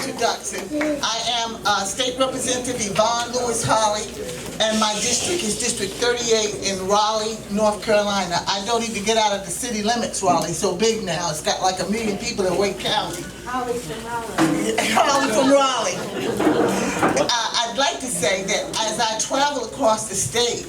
introduction. I am State Representative Yvonne Holley, and my district is District 38 in Raleigh, North Carolina. I don't even get out of the city limits, Raleigh, so big now. It's got like 1 million people in Wake County. Holly from Raleigh. Holly from Raleigh. I'd like to say that as I travel across the state,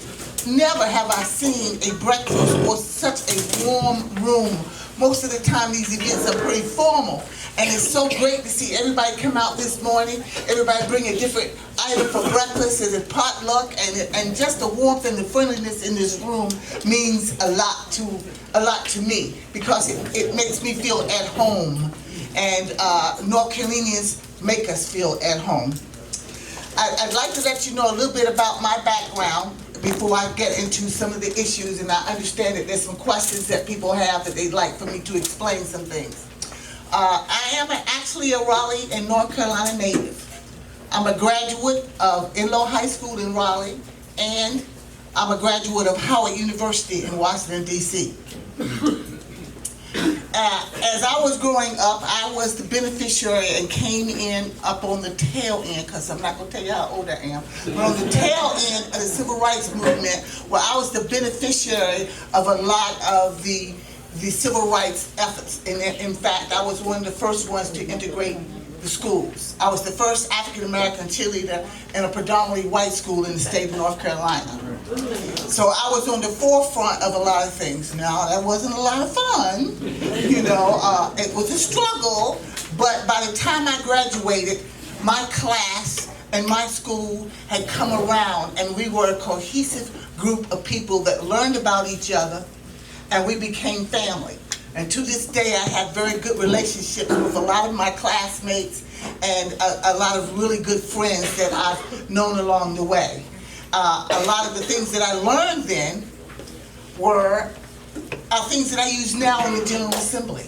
never have I seen a breakfast or such a warm room. Most of the time these events are pretty formal, and it's so great to see everybody come out this morning. Everybody bring a different item for breakfast. There's a potluck, and just the warmth and the friendliness in this room means a lot to me, because it makes me feel at home, and North Carolinians make us feel at home. I'd like to let you know a little bit about my background before I get into some of the issues, and I understand that there's some questions that people have that they'd like for me to explain some things. I am actually a Raleigh and North Carolina native. I'm a graduate of Inlow High School in Raleigh, and I'm a graduate of Howard University in Washington, D.C. As I was growing up, I was the beneficiary and came in up on the tail end, because I'm not going to tell you how old I am, but on the tail end of the Civil Rights Movement, where I was the beneficiary of a lot of the civil rights efforts. And in fact, I was one of the first ones to integrate the schools. I was the first African-American cheerleader in a predominantly white school in the state of North Carolina. So I was on the forefront of a lot of things. Now, that wasn't a lot of fun, you know, it was a struggle, but by the time I graduated, my class and my school had come around, and we were a cohesive group of people that learned about each other, and we became family. And to this day, I have very good relationships with a lot of my classmates and a lot of really good friends that I've known along the way. A lot of the things that I learned then are things that I use now in the General Assembly.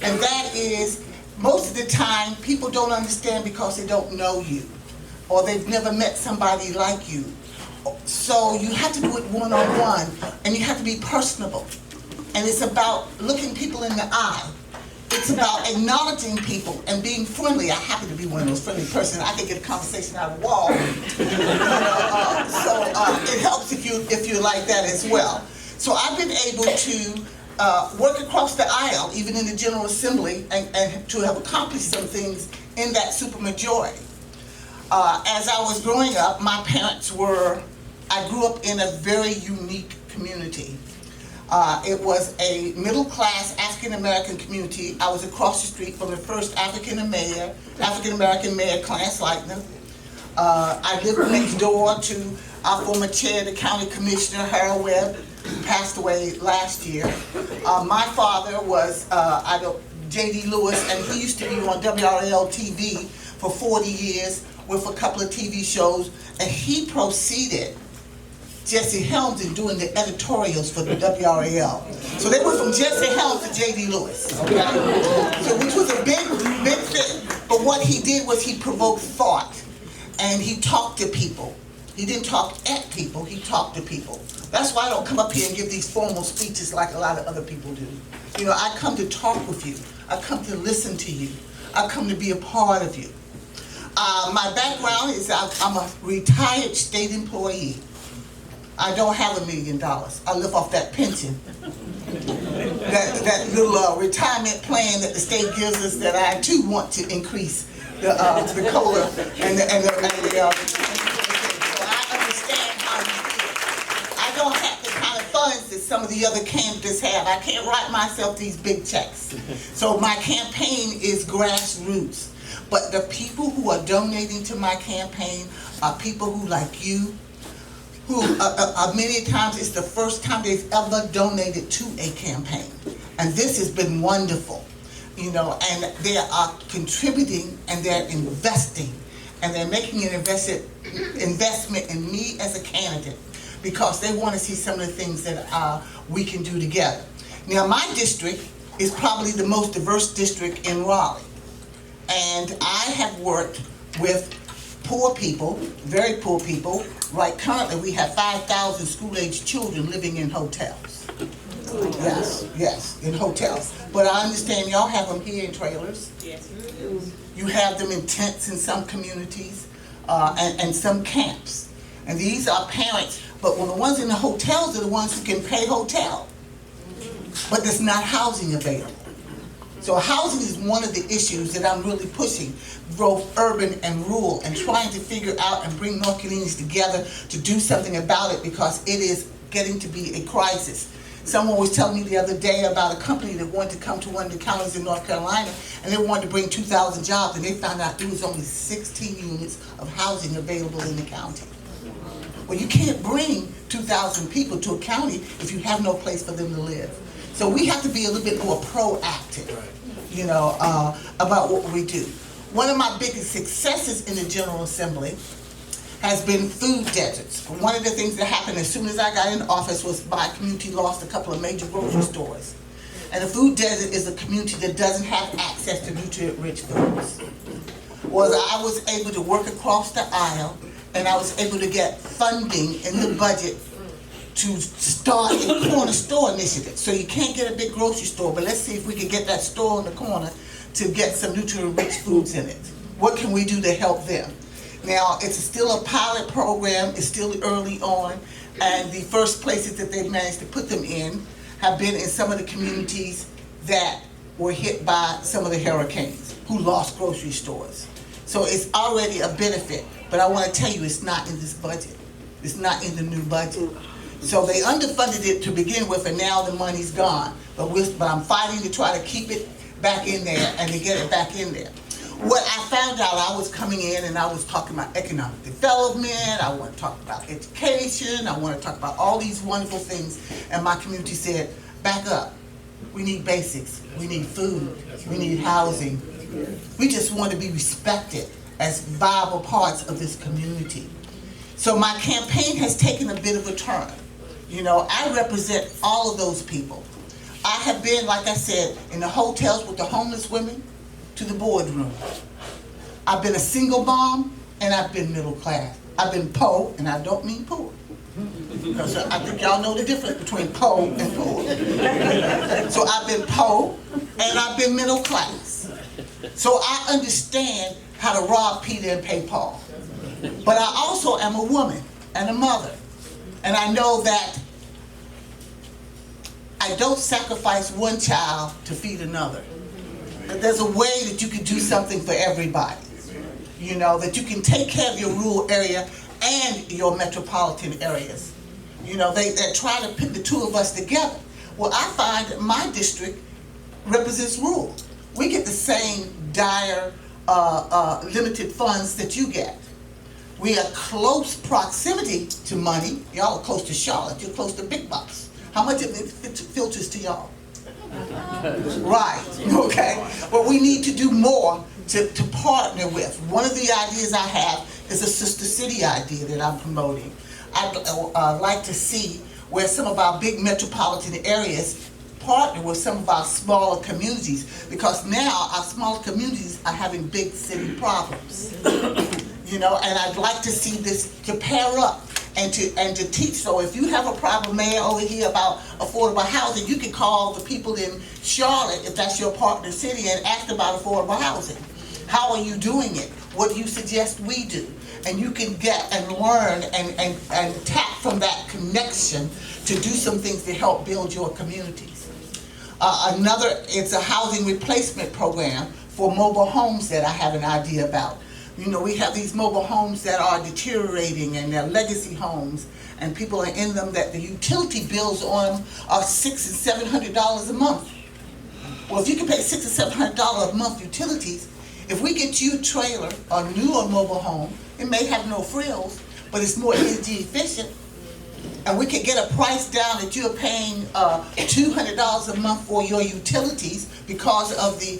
And that is, most of the time, people don't understand because they don't know you, or they've never met somebody like you. So you have to do it one-on-one, and you have to be personable. And it's about looking people in the eye. It's about acknowledging people and being friendly. I happen to be one of those friendly persons. I can get a conversation out of the wall. So it helps if you're like that as well. So I've been able to work across the aisle, even in the General Assembly, and to have accomplished some things in that supermajority. As I was growing up, my parents I grew up in a very unique community. It was a middle-class African-American community. I was across the street from the first African-American mayor, Clarence Lightner. I lived next door to our former chair, the county commissioner, Harold Webb, who passed away last year. My father was J.D. Lewis, and he used to be on WRL TV for 40 years with a couple of TV shows, and he proceeded Jesse Helms in doing the editorials for the WRAL. So they went from Jesse Helms to J.D. Lewis, okay? So which was a big thing. But what he did was he provoked thought, and he talked to people. He didn't talk at people, he talked to people. That's why I don't come up here and give these formal speeches like a lot of other people do. You know, I come to talk with you. I come to listen to you. I come to be a part of you. My background is I'm a retired state employee. I don't have $1 million. I live off that pension. that little retirement plan that the state gives us, that I too want to increase the COLA and the so I understand how you feel. I don't have the kind of funds that some of the other candidates have. I can't write myself these big checks. So my campaign is grassroots. But the people who are donating to my campaign are people who, like you, who many times it's the first time they've ever donated to a campaign. And this has been wonderful, you know, and they are contributing and they're investing, and they're making an investment in me as a candidate, because they want to see some of the things that we can do together. Now, my district is probably the most diverse district in Raleigh, and I have worked with poor people, very poor people. Right, currently we have 5,000 school-aged children living in hotels. Yes, in hotels. But I understand y'all have them here in trailers. Yes. You have them in tents in some communities, and some camps. And these are parents, but when the ones in the hotels are the ones who can pay hotel. But there's not housing available. So housing is one of the issues that I'm really pushing, both urban and rural, and trying to figure out and bring North Carolinians together to do something about it, because it is getting to be a crisis. Someone was telling me the other day about a company that wanted to come to one of the counties in North Carolina, and they wanted to bring 2,000 jobs, and they found out there was only 16 units of housing available in the county. Well, you can't bring 2,000 people to a county if you have no place for them to live. So we have to be a little bit more proactive, about what we do. One of my biggest successes in the General Assembly has been food deserts. One of the things that happened as soon as I got in office was my community lost a couple of major grocery stores. And a food desert is a community that doesn't have access to nutrient-rich foods. Well, I was able to work across the aisle, and I was able to get funding in the budget to start a corner store initiative. So you can't get a big grocery store, but let's see if we can get that store on the corner to get some nutrient-rich foods in it. What can we do to help them? Now, it's still a pilot program, it's still early on, and the first places that they've managed to put them in have been in some of the communities that were hit by some of the hurricanes, who lost grocery stores. So it's already a benefit, but I want to tell you it's not in this budget. It's not in the new budget. So they underfunded it to begin with, and now the money's gone. But I'm fighting to try to keep it back in there and to get it back in there. What I found out, I was coming in and I was talking about economic development, I want to talk about education, I want to talk about all these wonderful things, and my community said, back up. We need basics, we need food, we need housing. We just want to be respected as viable parts of this community. So my campaign has taken a bit of a turn. I represent all of those people. I have been, like I said, in the hotels with the homeless women to the boardroom. I've been a single mom, and I've been middle class. I've been poor, and I don't mean poor. Because I think y'all know the difference between poor and poor. So I've been poor, and I've been middle class. So I understand how to rob Peter and pay Paul. But I also am a woman and a mother. And I know that I don't sacrifice one child to feed another. That there's a way that you can do something for everybody. That you can take care of your rural area and your metropolitan areas. They try to put the two of us together. Well, I find that my district represents rural. We get the same dire, limited funds that you get. We are close proximity to money. Y'all are close to Charlotte. You're close to big bucks. How much of it filters to y'all? Right, okay. But we need to do more to partner with. One of the ideas I have is a sister city idea that I'm promoting. I'd like to see where some of our big metropolitan areas partner with some of our smaller communities, because now our smaller communities are having big city problems. And I'd like to see this to pair up and to teach. So if you have a problem, Mayor, over here about affordable housing, you can call the people in Charlotte, if that's your partner city, and ask about affordable housing. How are you doing it? What do you suggest we do? And you can get and learn and tap from that connection to do some things to help build your communities. It's a housing replacement program for mobile homes that I have an idea about. We have these mobile homes that are deteriorating, and they're legacy homes, and people are in them that the utility bills on them are $600 and $700 a month. Well, if you can pay $600 and $700 a month utilities, if we get you a trailer, a newer mobile home, it may have no frills, but it's more energy efficient, and we can get a price down that you're paying $200 a month for your utilities because of the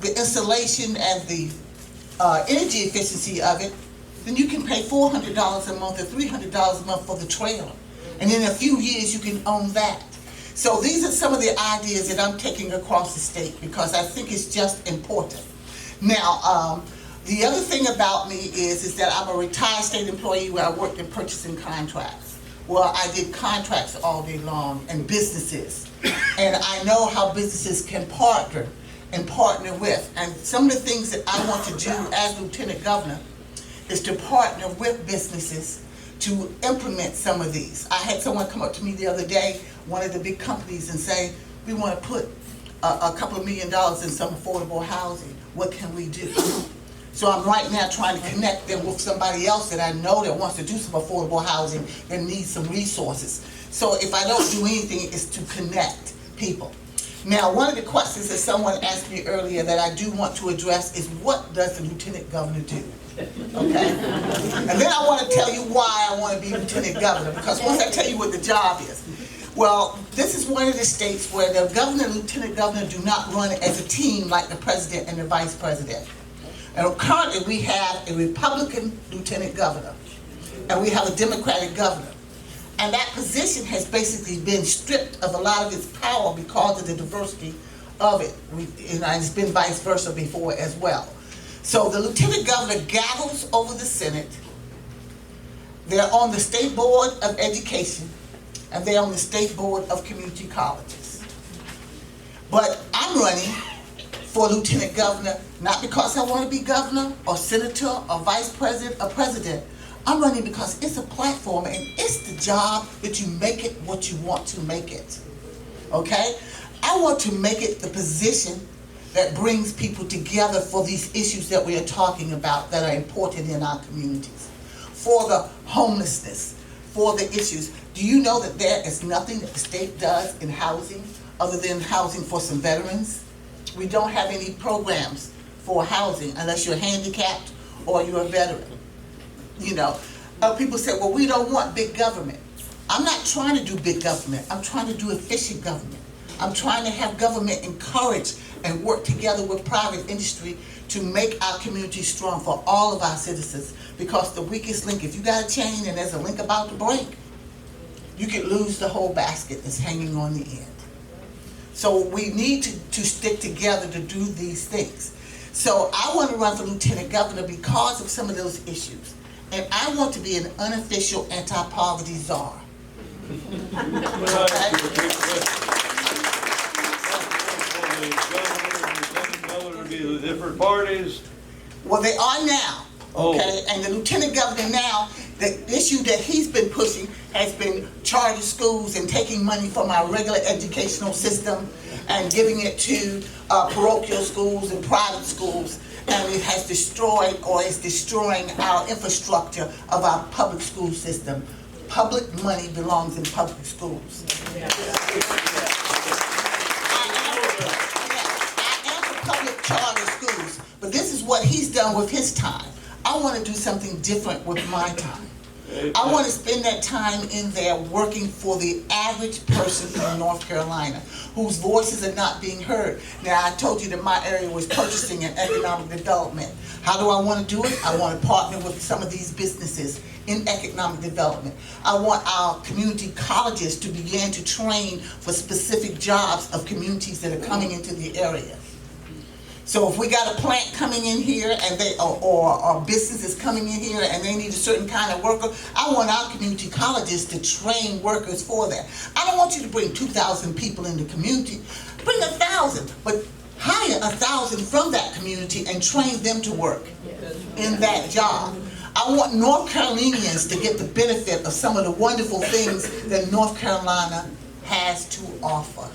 installation and the energy efficiency of it, then you can pay $400 a month or $300 a month for the trailer. And in a few years, you can own that. So these are some of the ideas that I'm taking across the state, because I think it's just important. Now, the other thing about me is that I'm a retired state employee where I worked in purchasing contracts. Well, I did contracts all day long and businesses. And I know how businesses can partner and partner with. And some of the things that I want to do as Lieutenant Governor is to partner with businesses to implement some of these. I had someone come up to me the other day, one of the big companies, and say, we want to put a couple of $1 million in some affordable housing. What can we do? So I'm right now trying to connect them with somebody else that I know that wants to do some affordable housing and needs some resources. So if I don't do anything, it's to connect people. Now, one of the questions that someone asked me earlier that I do want to address is, what does the Lieutenant Governor do? Okay? And then I want to tell you why I want to be Lieutenant Governor, because once I tell you what the job is, well, this is one of the states where the governor and lieutenant governor do not run as a team like the president and the vice president. And currently we have a Republican lieutenant governor, and we have a Democratic governor. And that position has basically been stripped of a lot of its power because of the diversity of it. And it's been vice versa before as well. So the lieutenant governor gathers over the Senate. They're on the State Board of Education, and they're on the State Board of Community Colleges. But I'm running for lieutenant governor, not because I want to be governor or senator or vice president or president. I'm running because it's a platform, and it's the job that you make it what you want to make it. Okay? I want to make it the position that brings people together for these issues that we are talking about that are important in our communities. For the homelessness, for the issues. Do you know that there is nothing that the state does in housing other than housing for some veterans? We don't have any programs for housing unless you're handicapped or you're a veteran. You know, people say, well, we don't want big government. I'm not trying to do big government. I'm trying to do efficient government. I'm trying to have government encourage and work together with private industry to make our community strong for all of our citizens. Because the weakest link, if you got a chain and there's a link about to break, you could lose the whole basket that's hanging on the end. So we need to stick together to do these things. So I want to run for lieutenant governor because of some of those issues. And I want to be an unofficial anti-poverty czar. Okay? Be the different parties. Well, they are now. Okay, and the lieutenant governor now, the issue that he's been pushing has been charter schools and taking money from our regular educational system and giving it to parochial schools and private schools, and it has destroyed or is destroying our infrastructure of our public school system. Public money belongs in public schools. I am for public charter schools, but this is what he's done with his time. I want to do something different with my time. I want to spend that time in there working for the average person in North Carolina whose voices are not being heard. Now, I told you that my area was purchasing and economic development. How do I want to do it? I want to partner with some of these businesses in economic development. I want our community colleges to begin to train for specific jobs of communities that are coming into the area. So if we got a plant coming in here and they or businesses coming in here and they need a certain kind of worker, I want our community colleges to train workers for that. I don't want you to bring 2,000 people in the community. Bring 1,000, but hire 1,000 from that community and train them to work in that job. I want North Carolinians to get the benefit of some of the wonderful things that North Carolina has to offer.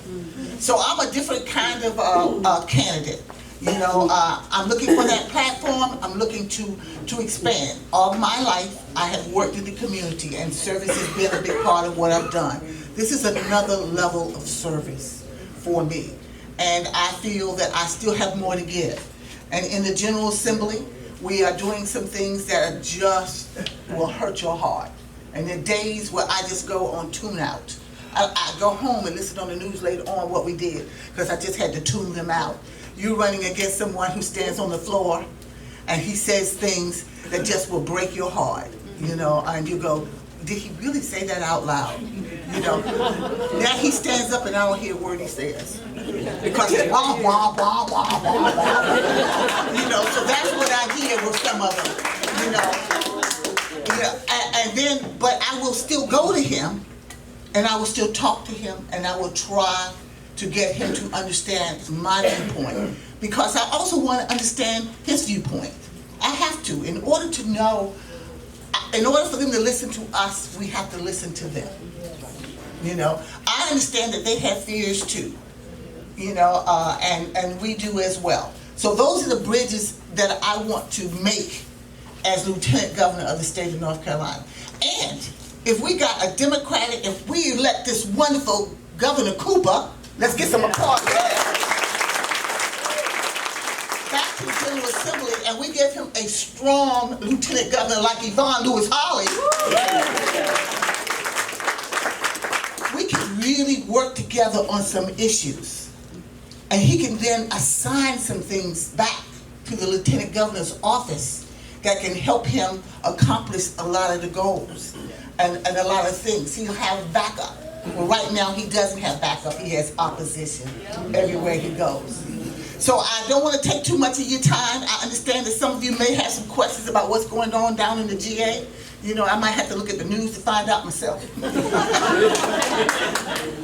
So I'm a different kind of candidate. You know, I'm looking for that platform. I'm looking to expand. All my life, I have worked in the community, and service has been a big part of what I've done. This is another level of service for me, and I feel that I still have more to give. And in the General Assembly, we are doing some things that are just will hurt your heart. And there are days where I just go on tune out. I go home and listen on the news later on what we did, because I just had to tune them out. You're running against someone who stands on the floor and he says things that just will break your heart, you know, and you go, did he really say that out loud? You know, now he stands up and I don't hear a word he says. Because it's wah, wah, wah, wah, wah, wah. You know, so that's what I hear with some of them, you know. Yeah, and then, but I will still go to him, and I will still talk to him, and I will try to get him to understand my viewpoint, because I also want to understand his viewpoint. I have to. In order to know, in order for them to listen to us, we have to listen to them. You know, I understand that they have fears too, you know, and we do as well. So those are the bridges that I want to make as Lieutenant Governor of the state of North Carolina. And if we got a Democratic, if we elect this wonderful Governor Cooper, let's get some applause for that, back to the General Assembly, and we give him a strong Lieutenant Governor like Yvonne Holley, we can really work together on some issues. And he can then assign some things back to the Lieutenant Governor's office that can help him accomplish a lot of the goals and a lot of things. He'll have backup. Well, right now he doesn't have backup. He has opposition everywhere he goes. So I don't want to take too much of your time. I understand that some of you may have some questions about what's going on down in the GA. You know, I might have to look at the news to find out myself.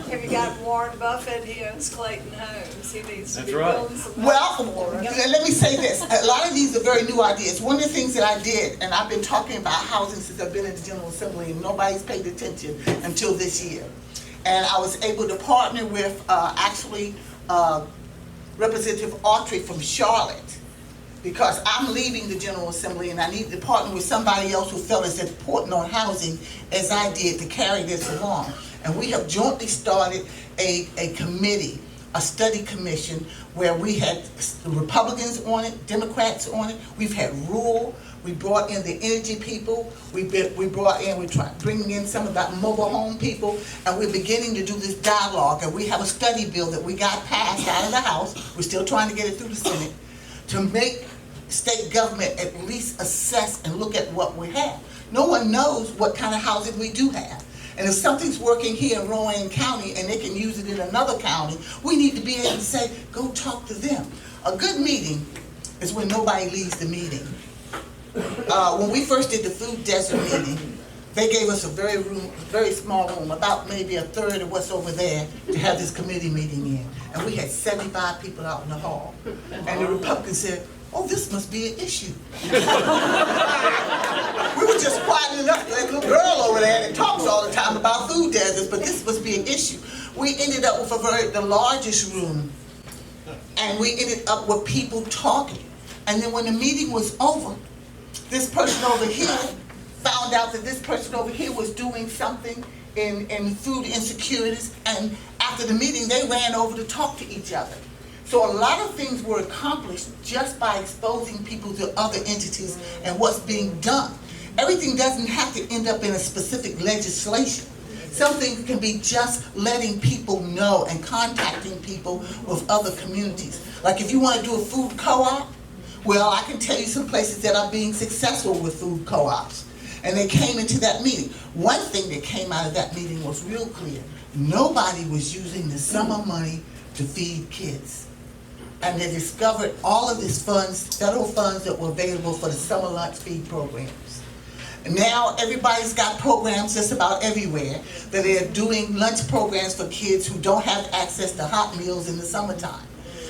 Have you got Warren Buffett? He owns Clayton Homes. He needs to be right. building some Well, homes for us. let me say this. A lot of these are very new ideas. One of the things that I did, and I've been talking about housing since I've been in the General Assembly, and nobody's paid attention until this year. And I was able to partner with Representative Autry from Charlotte, because I'm leaving the General Assembly and I needed to partner with somebody else who felt as important on housing as I did to carry this along. And we have jointly started a committee, a study commission, where we had Republicans on it, Democrats on it. We've had rural. We brought in the energy people. We're bringing in some of that mobile home people, and we're beginning to do this dialogue. And we have a study bill that we got passed out of the House. We're still trying to get it through the Senate to make state government at least assess and look at what we have. No one knows what kind of housing we do have. And if something's working here in Rowan County and they can use it in another county, we need to be able to say, go talk to them. A good meeting is when nobody leaves the meeting. When we first did the food desert meeting, they gave us a very small room, about maybe a third of what's over there, to have this committee meeting in. And we had 75 people out in the hall. And the Republicans said, oh, this must be an issue. We were just quieting up that little girl over there that talks all the time about food deserts, but this must be an issue. We ended up with the largest room, and we ended up with people talking. And then when the meeting was over, this person over here found out that this person over here was doing something in food insecurities, and after the meeting they ran over to talk to each other. So a lot of things were accomplished just by exposing people to other entities and what's being done. Everything doesn't have to end up in a specific legislation. Some things can be just letting people know and contacting people with other communities. Like if you want to do a food co-op, well, I can tell you some places that are being successful with food co-ops. And they came into that meeting. One thing that came out of that meeting was real clear. Nobody was using the summer money to feed kids. And they discovered all of these funds, federal funds that were available for the summer lunch feed programs. And now everybody's got programs just about everywhere that they're doing lunch programs for kids who don't have access to hot meals in the summertime.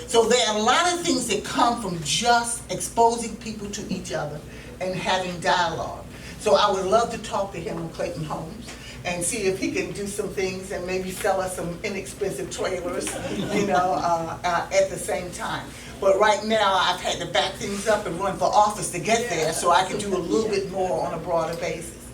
So there are a lot of things that come from just exposing people to each other and having dialogue. So I would love to talk to him on Clayton Homes and see if he can do some things and maybe sell us some inexpensive trailers, you know, at the same time. But right now I've had to back things up and run for office to get there, so I can do a little bit more on a broader basis.